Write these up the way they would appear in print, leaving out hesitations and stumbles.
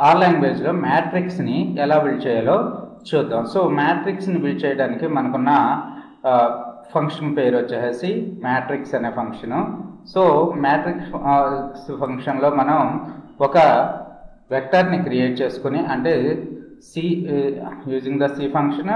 Are లాంగ్వేజ్లో మ్యాట్రిక్స్ని ఎలా build చేయాలో చూద్దాం. సో మ్యాట్రిక్స్ని బిల్డ్ చేయడానికి మనకున్న ఫంక్షన్ పేరు వచ్చేసి మ్యాట్రిక్స్ అనే ఫంక్షను. సో మ్యాట్రిక్స్ ఫంక్షన్లో మనం ఒక వెక్టర్ని క్రియేట్ చేసుకుని, అంటే C using the C function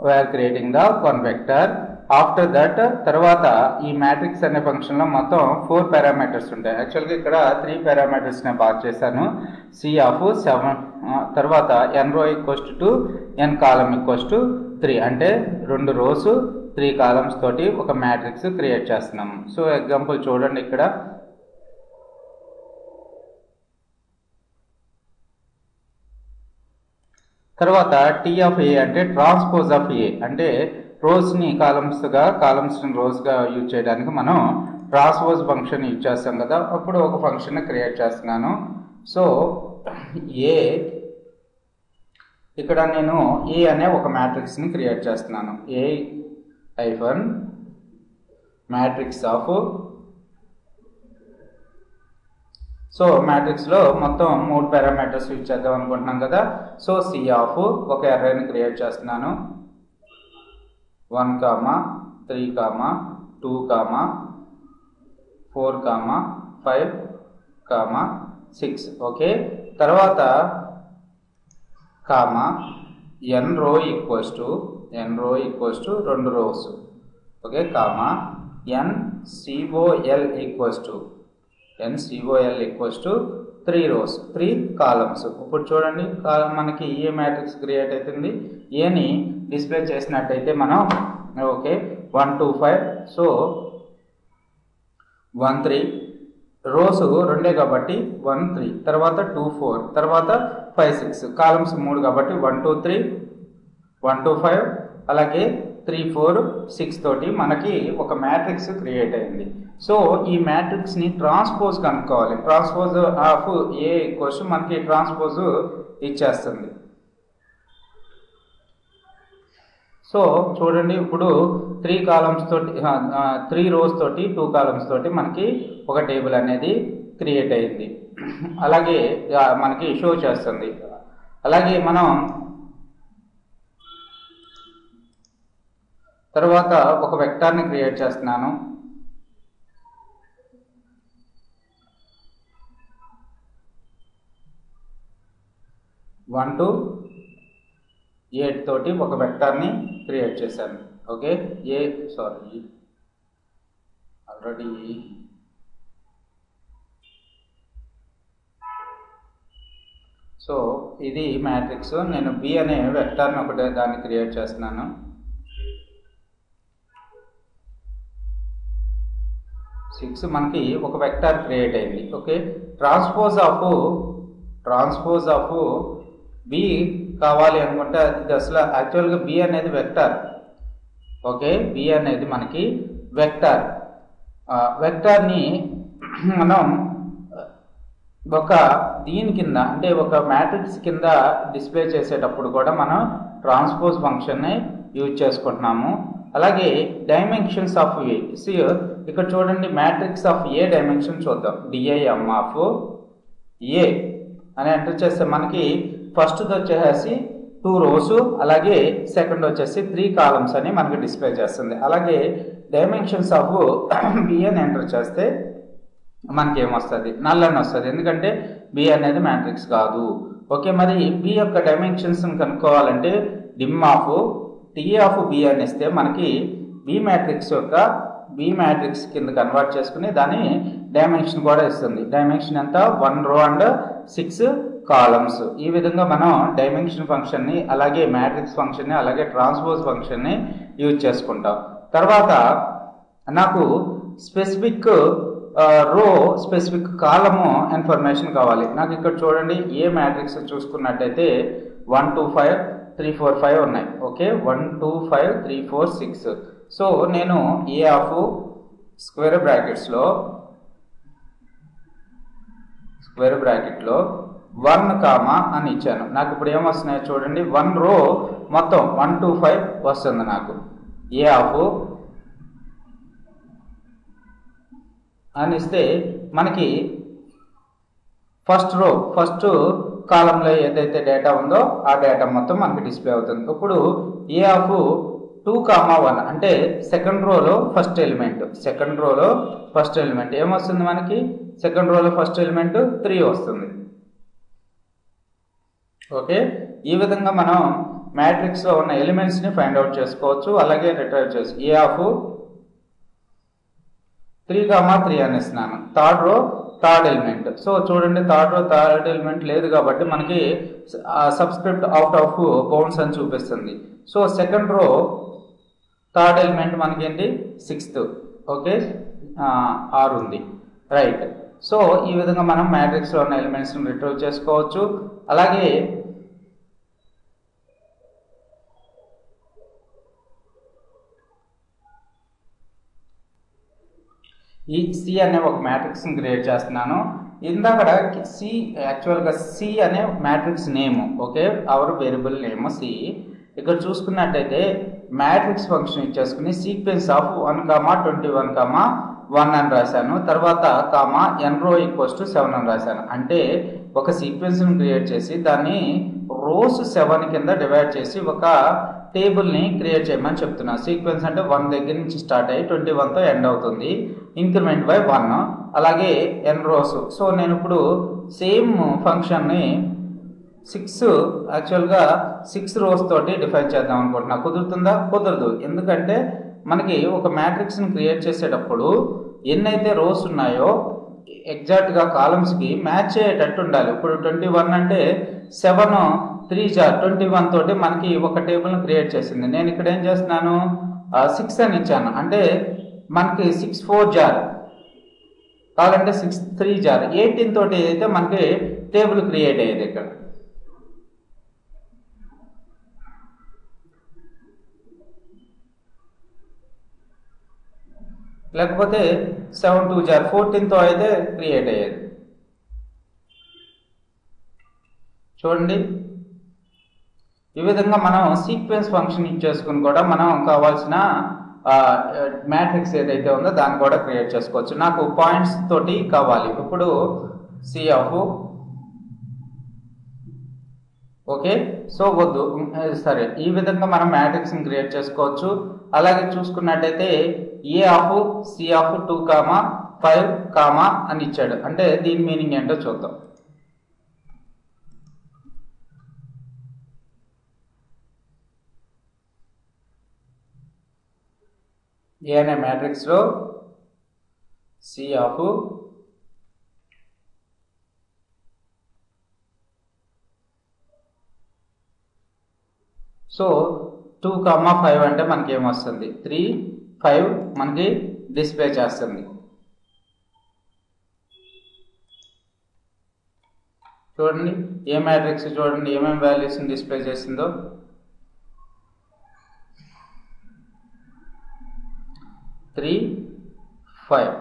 we are creating the one vector. After that తర్వాత ఈ మ్యాట్రిక్స్ అనే ఫంక్షన్లో మొత్తం 4 పారామీటర్స్ ఉంటాయి. యాక్చువల్గా ఇక్కడ 3 పారామీటర్స్ని పాస్ చేశాను. సి ఆఫ్ 7, తర్వాత n row equals to n column equals to 3, అంటే 2 రోస్ 3 కాలమ్స్ తోటి ఒక మ్యాట్రిక్స్ క్రియేట్ చేస్తున్నాము. సో ఎగ్జాంపుల్ చూడండి ఇక్కడ. తర్వాత టీ ఆఫ్ ఏ అంటే ట్రాన్స్పోజ్ ఆఫ్ ఏ, అంటే రోస్ని కాలమ్స్గా, కాలమ్స్ని రోస్గా యూజ్ చేయడానికి మనం ట్రాన్స్పోజ్ ఫంక్షన్ యూజ్ చేస్తాం కదా, అప్పుడు ఒక ఫంక్షన్ క్రియేట్ చేస్తున్నాను. సో ఏ ఇక్కడ నేను ఏ అనే ఒక మ్యాట్రిక్స్ని క్రియేట్ చేస్తున్నాను. ఏ హైఫన్ మ్యాట్రిక్స్ ఆఫ్, సో మ్యాట్రిక్స్లో మొత్తం 3 పారామీటర్స్ యూజ్ చేద్దాం అనుకుంటున్నాం కదా. సో సి ఆఫ్ ఒక అర్రేని క్రియేట్ చేస్తున్నాను. 1, 3, 2, 4, 5, 6. ఓకే, తర్వాత n row equals to 2 rows. Okay, n COL equals to 3 rows 3 columns. ఇప్పుడు చూడండి, మనకి ఏ మ్యాట్రిక్స్ క్రియేట్ అవుతుంది. ఏని డిస్ప్లే చేసినట్టయితే మనం ఓకే 1, 2, 5, సో 1, 3 రోస్ 2 కాబట్టి 1, 3, తర్వాత 2, 4, తర్వాత 5, 6 కాలమ్స్ 3 కాబట్టి 1, 2, 3, 1, 2, 5, అలాగే 3, 4, 6 తోటి మనకి ఒక మ్యాట్రిక్స్ క్రియేట్ అయింది. సో ఈ మ్యాట్రిక్స్ని ట్రాన్స్పోజ్ కనుక్కోవాలి. ట్రాన్స్పోజ్ ఆఫ్ ఏ ఈక్వల్స్ మనకి ట్రాన్స్పోజ్ ఇచ్చేస్తుంది. సో చూడండి, ఇప్పుడు 3 కాలమ్స్ తోటి 3 రోస్ తోటి 2 కాలమ్స్ తోటి మనకి ఒక టేబుల్ అనేది క్రియేట్ అయింది. అలాగే మనకి షో చేస్తుంది. అలాగే మనం తర్వాత ఒక వెక్టార్ని క్రియేట్ చేస్తున్నాను. వన్ టు 8 తోటి ఒక వెక్టార్ని క్రియేట్ చేశాను. ఓకే, ఆల్రెడీ సో ఇది మ్యాట్రిక్స్. నేను బి అనే వెక్టార్ని ఒకటే దాన్ని క్రియేట్ చేస్తున్నాను. సిక్స్ మనకి ఒక వెక్టార్ క్రియేట్ అయింది. ఓకే, ట్రాన్స్పోజ్ ఆఫ్ బి కావాలి అనుకుంటే అది అసలు యాక్చువల్గా బి అనేది వెక్టార్. ఓకే, బి అనేది మనకి వెక్టార్. వెక్టార్ని మనం ఒక దీని కింద, అంటే ఒక మ్యాట్రిక్స్ కింద డిస్ప్లే చేసేటప్పుడు కూడా మనం ట్రాన్స్పోజ్ ఫంక్షన్ని యూజ్ చేసుకుంటున్నాము. అలాగే డైమెన్షన్స్ ఆఫ్ ఏ, ఇక్కడ చూడండి, మ్యాట్రిక్స్ ఆఫ్ ఏ డైమెన్షన్ చూద్దాం. డిఐఎం ఆఫ్ ఏ అని ఎంటర్ చేస్తే మనకి ఫస్ట్ది వచ్చేసి 2 రోస్, అలాగే సెకండ్ వచ్చేసి 3 కాలమ్స్ అని మనకి డిస్ప్లే చేస్తుంది. అలాగే డైమెన్షన్స్ ఆఫ్ బి అని ఎంటర్ చేస్తే మనకి ఏమొస్తుంది, నల్ అని వస్తుంది, ఎందుకంటే బి అనేది మ్యాట్రిక్స్ కాదు. ఓకే, మరి బి యొక్క డైమెన్షన్స్ కనుక్కోవాలంటే dim of T of B అని ఇస్తే మనకి బి మ్యాట్రిక్స్ కింద కన్వర్ట్ చేసుకుని దాని డైమెన్షన్ కూడా ఇస్తుంది. డైమెన్షన్ ఎంత, 1 రో అండ్ 6 కాలమ్స్. ఈ విధంగా మనం డైమెన్షన్ ఫంక్షన్ని, అలాగే మ్యాట్రిక్స్ ఫంక్షన్ని, అలాగే ట్రాన్స్పోజ్ ఫంక్షన్ని యూజ్ చేసుకుంటాం. తర్వాత నాకు స్పెసిఫిక్ రో, స్పెసిఫిక్ కాలము ఇన్ఫర్మేషన్ కావాలి. నాకు ఇక్కడ చూడండి, ఏ మ్యాట్రిక్స్ చూసుకున్నట్టయితే 1, 2, 5, 3, 4, 5 ఉన్నాయి. ఓకే, 1, 2, 5, 3, 4, 6. సో నేను ఏ ఆఫ్ స్క్వేర్ బ్రాకెట్లో 1, అని ఇచ్చాను. నాకు ఇప్పుడు ఏమొస్తున్నాయో చూడండి, 1 రో మొత్తం 1, 2, 5 వస్తుంది నాకు. ఏ ఆఫ్ అని ఇస్తే మనకి ఫస్ట్ కాలంలో ఏదైతే డేటా ఉందో ఆ డేటా మొత్తం మనకి డిస్ప్లే అవుతుంది. ఇప్పుడు ఏ ఆఫ్ 2,1 అంటే సెకండ్ రోలో ఫస్ట్ ఎలిమెంట్ ఏమొస్తుంది మనకి? సెకండ్ రోలో ఫస్ట్ ఎలిమెంట్ 3 వస్తుంది. ఓకే, ఈ విధంగా మనం మ్యాట్రిక్స్ లో ఉన్న ఎలిమెంట్స్ ని ఫైండ్ అవుట్ చేసుకోవచ్చు. అలాగే రిట్రైవ్ చేసి ఏ ఆఫ్ 3,3 అనేస్తున్నాను. Third row third element. So చూడండి, థర్డ్ రో థర్డ్ ఎలిమెంట్ లేదు కాబట్టి మనకి సబ్స్క్రిప్ట్ అవుట్ ఆఫ్ బౌండ్స్ అని చూపిస్తుంది. So second row third element మనకి ఏంటి? 6th. ఓకే, 6 ఉంది. రైట్. సో ఈ విధంగా మనం మ్యాట్రిక్స్ లో ఉన్న ఎలిమెంట్స్ ని రిట్రీవ్ చేసుకోవచ్చు. అలాగే ఈ సి అనే ఒక మ్యాట్రిక్స్ ని క్రియేట్ చేస్తున్నాను. ఇందాక సి యాక్చువల్గా సి అనే matrix name. Okay, our variable name C. ఇక్కడ చూసుకున్నట్టయితే మ్యాట్రిక్స్ ఫంక్షన్ ఇచ్చేసుకుని సీక్వెన్స్ ఆఫ్ 1,21,1 అని రాశాను. తర్వాత కామా ఎన్ రో ఈక్వల్స్ టు 7 అని రాశాను. అంటే ఒక సీక్వెన్స్ ని క్రియేట్ చేసి దాన్ని రోస్ 7 కింద డివైడ్ చేసి ఒక టేబుల్ ని క్రియేట్ చేయమని చెప్తున్నా. సీక్వెన్స్ అంటే 1 దగ్గర నుంచి స్టార్ట్ అయ్యి 21తో ఎండ్ అవుతుంది. Increment by 1. అలాగే ఎన్ రోస్. సో నేను ఇప్పుడు సేమ్ ఫంక్షన్ ని 6 యాక్చువల్గా 6 రోస్ తోటి డిఫైన్ చేద్దాం అనుకుంటున్నా. కుదురుతుందా? కుదరదు. ఎందుకంటే మనకి ఒక మ్యాట్రిక్స్ ని క్రియేట్ చేసేటప్పుడు ఎన్నైతే రోస్ ఉన్నాయో ఎగ్జాక్ట్ గా కాలమ్స్ కి మ్యాచ్ అయ్యేటట్టు ఉండాలి. ఇప్పుడు 21 అంటే 7 3 జార్ 21 తోటి మనకి ఒక టేబుల్ ని క్రియేట్ చేసింది. నేను ఇక్కడ ఏం చేస్తున్నాను? 6 అని ఇచ్చాను. అంటే మనకి 6 4 జార్ కావాలంటే 6 3 జార్ 18 తోటి అయితే మనకి టేబుల్ క్రియేట్ అయ్యేది. ఇక్కడ లేకపోతే 7 2 జార్ 14తో అయితే క్రియేట్ అయ్యేది. చూడండి, ఈ విధంగా మనం సీక్వెన్స్ ఫంక్షన్ ఇచ్చేసుకుని కూడా మనం కావాల్సిన మ్యాట్రిక్స్ ఏదైతే ఉందో దాన్ని కూడా క్రియేట్ చేసుకోవచ్చు. నాకు పాయింట్స్ తోటి కావాలి. ఇప్పుడు సి ఆఫ్ ఓకే, సో వద్దు, సరే, ఈ విధంగా మనం మ్యాట్రిక్స్ ని క్రియేట్ చేసుకోవచ్చు. అలాగే చూసుకున్నట్టయితే ఏ ఆఫ్ సి ఆఫ్ 2,5, అని ఇచ్చాడు. అంటే దీని మీనింగ్ ఏంటో చూద్దాం. ఏ అనే మ్యాట్రిక్స్ లో సి ఆఫ్ సో 2,5 అంటే మనకి ఏమొస్తుంది? 3 5 మనకి డిస్ప్లే చేస్తుంది. చూడండి, ఏ మ్యాట్రిక్స్ చూడండి ఏమేమి వాల్యూస్ డిస్ప్లే చేసిందో. 3 5.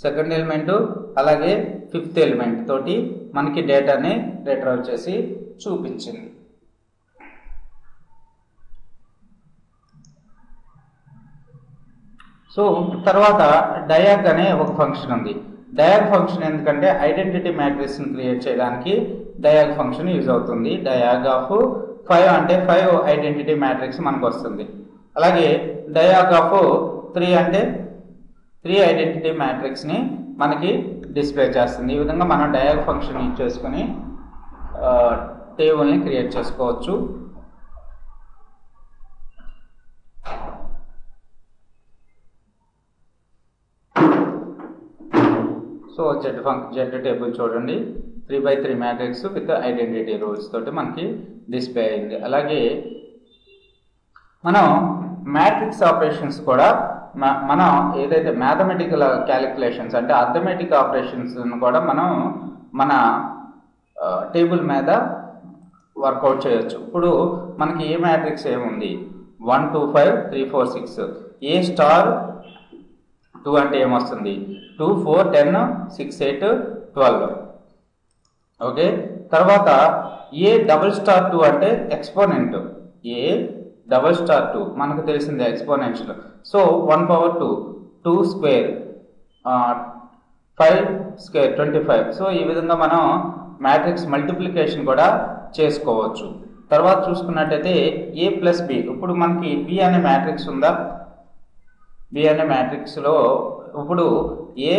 సెకండ్ ఎలిమెంట్ అలాగే 5th ఎలిమెంట్ తోటి మనకి డేటాని రిట్రీవ్ చేసి చూపించింది. సో తర్వాత డయాగ్ అనే ఒక ఫంక్షన్ ఉంది. డయాగ్ ఫంక్షన్ ఎందుకంటే ఐడెంటిటీ మ్యాట్రిక్స్ ని క్రియేట్ చేయడానికి డయాగ్ ఫంక్షన్ యూజ్ అవుతుంది. డయాగ్ ఆఫ్ 5 అంటే 5 ఐడెంటిటీ మ్యాట్రిక్స్ మనకు వస్తుంది. అలాగే డయాగ్ ఆఫ్ 3 అంటే 3 ఐడెంటిటీ మ్యాట్రిక్స్ ని మనకి డిస్ప్లే చేస్తుంది. ఈ విధంగా మనం డయాగ్ ఫంక్షన్ యూజ్ చేసుకుని టేబుల్ ని క్రియేట్ చేసుకోవచ్చు. సో జెడ్ టేబుల్ చూడండి, 3x3 matrix with identity rules తోటి మనకి డిస్ప్లే అయింది. అలాగే మనం మ్యాట్రిక్స్ ఆపరేషన్స్ కూడా మనం ఏదైతే మ్యాథమెటికల్ క్యాలిక్యులేషన్స్ అంటే అర్థమెటిక్ ఆపరేషన్స్ కూడా మనం మన టేబుల్ మీద వర్కౌట్ చేయొచ్చు. ఇప్పుడు మనకి ఏ మ్యాట్రిక్స్ ఏముంది? 1 2 5 3 4 6. ఏ స్టార్ 2 అంటే ఏమొస్తుంది? 2 4 10 6 8 12. ఓకే, తర్వాత ఏ డబుల్ స్టార్ 2 అంటే ఎక్స్పోనెంట్. ఏ 2 మనకు తెలిసిందే exponential. So 1 power 2, 2 square, 5 square 25. So ఈ విధంగా మనం మ్యాట్రిక్స్ మల్టిప్లికేషన్ కూడా చేసుకోవచ్చు. తర్వాత చూసుకున్నట్టయితే ఏ ప్లస్ బి. ఇప్పుడు మనకి బి అనే మ్యాట్రిక్స్ ఉందా? బి అనే మ్యాట్రిక్స్లో ఇప్పుడు ఏ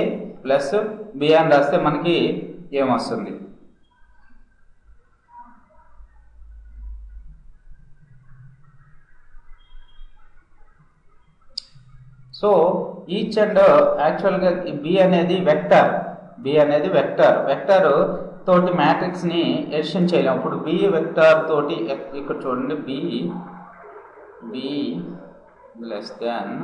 ప్లస్ బి అని రాస్తే మనకి ఏమొస్తుంది? సో ఈచ్ అండ్ యాక్చువల్గా బి అనేది వెక్టర్. బి అనేది వెక్టర్ తోటి మ్యాట్రిక్స్ని ఎడిషన్ చేయలేము. ఇప్పుడు బి వెక్టర్ తోటి ఇక్కడ చూడండి, బి లెస్ దాన్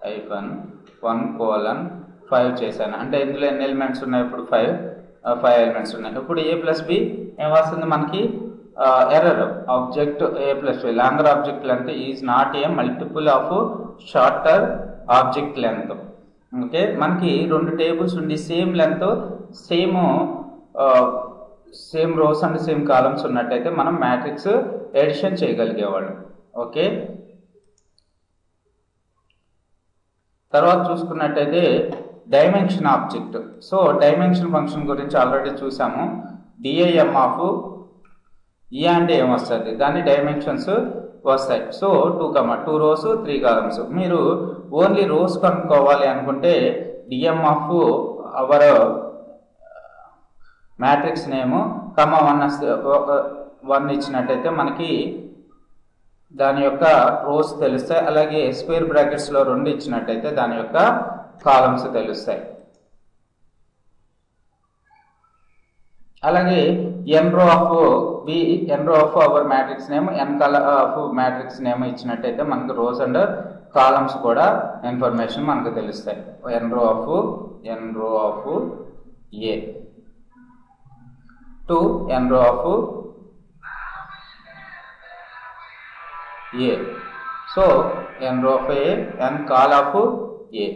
-1:5 చేశాను. అంటే ఇందులో ఎన్ని ఎలిమెంట్స్ ఉన్నాయి? ఇప్పుడు 5 ఎలిమెంట్స్ ఉన్నాయి. ఇప్పుడు ఏ ప్లస్ బి ఏమొస్తుంది మనకి? Error. Object A plus B longer object length is not a multiple of shorter object length. Okay, మనకి 2 టేబుల్స్ ఉండి same length, same rows and same columns ఉన్నట్టయితే మనం మ్యాట్రిక్స్ ఎడిషన్ చేయగలిగేవాళ్ళం. ఓకే, తర్వాత చూసుకున్నట్టయితే dimension object. So dimension function గురించి already చూసాము. DIM of ఈ అంటే ఏమొస్తుంది? దాని డైమెన్షన్స్ వస్తాయి. So 2 rows 3 columns. మీరు ఓన్లీ రోస్ కనుక్కోవాలి అనుకుంటే DIM of our matrix name 1 ఇచ్చినట్టయితే మనకి దాని యొక్క రోస్ తెలుస్తాయి. అలాగే స్క్వేర్ బ్రాకెట్స్లో 2 ఇచ్చినట్టయితే దాని యొక్క కాలమ్స్ తెలుస్తాయి. అలాగే N row of our matrix name, N column of matrix name ఇచ్చినట్టయితే మనకు రోస్ అండ్ కాలమ్స్ కూడా ఇన్ఫర్మేషన్ మనకు తెలుస్తాయి. ఎన్ row of A to N row of A. So n row of A, n col of A.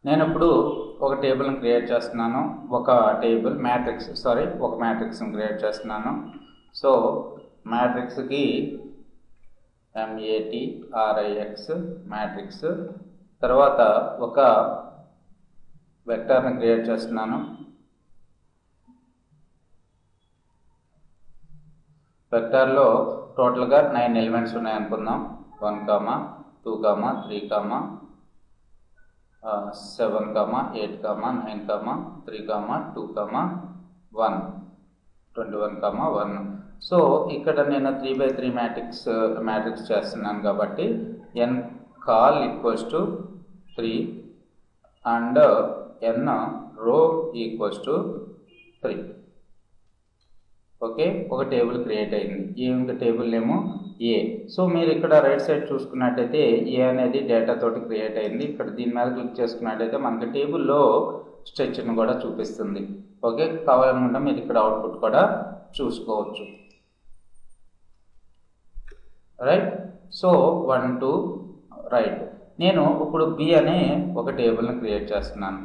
నేను ఇప్పుడు ఒక టేబుల్ని create చేస్తున్నాను. ఒక మ్యాట్రిక్స్ని క్రియేట్ చేస్తున్నాను. సో మ్యాట్రిక్స్కి MATRIX మ్యాట్రిక్స్. తర్వాత ఒక వెక్టర్ని క్రియేట్ చేస్తున్నాను. వెక్టర్లో టోటల్గా 9 ఎలిమెంట్స్ ఉన్నాయి అనుకుందాం. 1, 2, 3, 7, 8, 9, 3, 2, 1, 21, 1. సో ఇక్కడ నేను 3x3 మ్యాట్రిక్స్ చేస్తున్నాను కాబట్టి n call equals to 3 and n row equals to 3. Okay, ఒక టేబుల్ క్రియేట్ అయింది. ఏమిటి టేబుల్ నేమో ఏ. సో మీరు ఇక్కడ రైట్ సైడ్ చూసుకున్నట్టయితే ఏ అనేది డేటా తోటి క్రియేట్ అయింది. ఇక్కడ దీని మీద క్లిక్ చేసుకున్నట్టయితే మనకి టేబుల్లో స్ట్రక్చర్ని కూడా చూపిస్తుంది. ఓకే, కావాలనుకుంటే మీరు ఇక్కడ అవుట్పుట్ కూడా చూసుకోవచ్చు. రైట్. So 1, 2 right. నేను ఇప్పుడు బి అనే ఒక టేబుల్ని క్రియేట్ చేస్తున్నాను.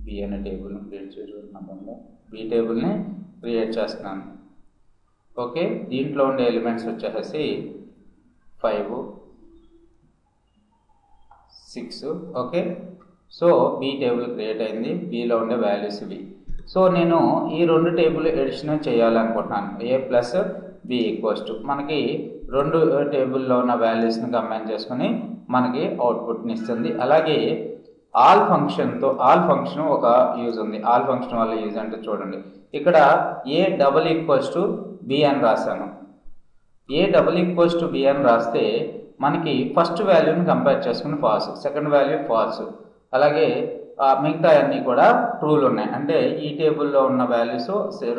బి అనే టేబుల్ని క్రియేట్ చేసుకుంటున్నాను. బి టేబుల్ని క్రియేట్ చేస్తున్నాను. ఓకే, దీంట్లో ఉండే ఎలిమెంట్స్ వచ్చేసి 5, 6. Okay, so B table create అయింది. బిలో ఉండే వాల్యూస్ ఇవి. సో నేను ఈ 2 టేబుల్ ఎడిషన్ చేయాలనుకుంటున్నాను. A plus B equals to మనకి 2 టేబుల్లో ఉన్న వాల్యూస్ని కంబైన్ చేసుకుని మనకి అవుట్పుట్ని ఇస్తుంది. అలాగే ఆల్ ఫంక్షన్ ఒక యూజ్ ఉంది. ఆల్ ఫంక్షన్ వల్ల యూజ్ అంటే చూడండి, ఇక్కడ ఏ డబుల్ ఈక్వల్స్ టు బి అని రాశాను. ఏ డబుల్ ఈక్వల్స్ టు బి అని రాస్తే మనకి ఫస్ట్ వాల్యూని కంపేర్ చేసుకుని ఫాల్స్, సెకండ్ వాల్యూ ఫాల్స్, అలాగే మిగతా అన్నీ కూడా ట్రూలు ఉన్నాయి. అంటే ఈ టేబుల్లో ఉన్న వాల్యూస్,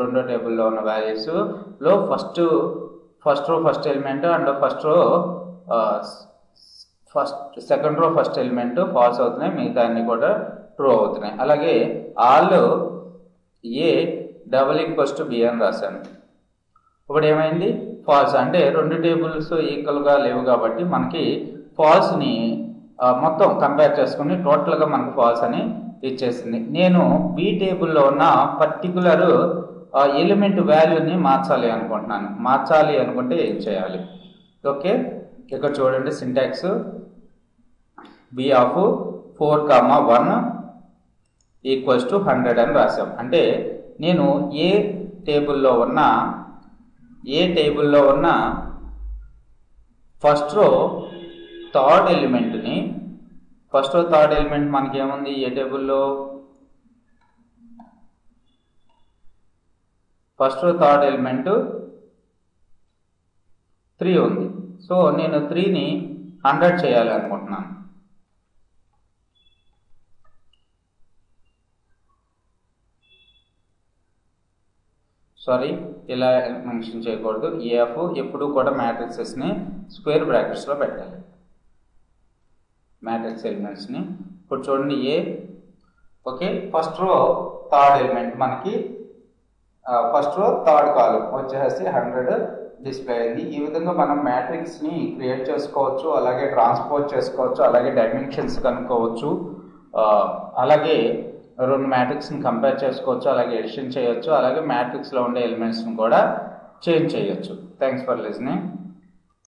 రెండో టేబుల్లో ఉన్న వాల్యూస్లో first row first element and second row first element false అవుతున్నాయి, మిగతా అన్ని కూడా ట్రూ అవుతున్నాయి. అలాగే all A double equals to B అని రాశాను. ఇప్పుడు ఏమైంది? ఫాల్స్. అంటే 2 టేబుల్స్ ఈక్వల్గా లేవు కాబట్టి మనకి ఫాల్స్ని మొత్తం కంపేర్ చేసుకుని టోటల్గా మనకు ఫాల్స్ అని ఇచ్చేసింది. నేను బి టేబుల్లో ఉన్న పర్టికులర్ ఎలిమెంట్ వాల్యూని మార్చాలి అనుకుంటున్నాను. మార్చాలి అనుకుంటే ఏం చేయాలి? ఓకే, ఇక్కడ చూడండి syntax B of 4,1 equals to 100 అని రాసాం. అంటే నేను ఏ టేబుల్లో ఉన్న ఫస్ట్ రో థర్డ్ ఎలిమెంట్ని, ఫస్ట్ రో థర్డ్ ఎలిమెంట్ మనకి ఏముంది ఏ టేబుల్లో? ఫస్ట్ రో థర్డ్ ఎలిమెంట్ 3 ఉంది. సో నేను 3ని 100 చేయాలి అనుకుంటున్నాను. సారీ, ఇలా మెన్షన్ చేయకూడదు. ఏఎఫ్ ఎప్పుడు కూడా మ్యాట్రిక్సెస్ని స్క్వేర్ బ్రాకెట్స్లో పెట్టాలి, మ్యాట్రిక్స్ ఎలిమెంట్స్ని. ఇప్పుడు చూడండి A, okay, first row third element మనకి ఫస్ట్ రో థర్డ్ కాలం వచ్చేసి 100 డిస్ప్లే అయింది. ఈ విధంగా మనం మ్యాట్రిక్స్ని క్రియేట్ చేసుకోవచ్చు, అలాగే ట్రాన్స్పోజ్ చేసుకోవచ్చు, అలాగే డైమెన్షన్స్ కనుక్కోవచ్చు, అలాగే రెండు మ్యాట్రిక్స్ని కంపేర్ చేసుకోవచ్చు, అలాగే ఎడిషన్ చేయొచ్చు, అలాగే మ్యాట్రిక్స్లో ఉండే ఎలిమెంట్స్ని కూడా చేంజ్ చేయొచ్చు. Thanks for listening.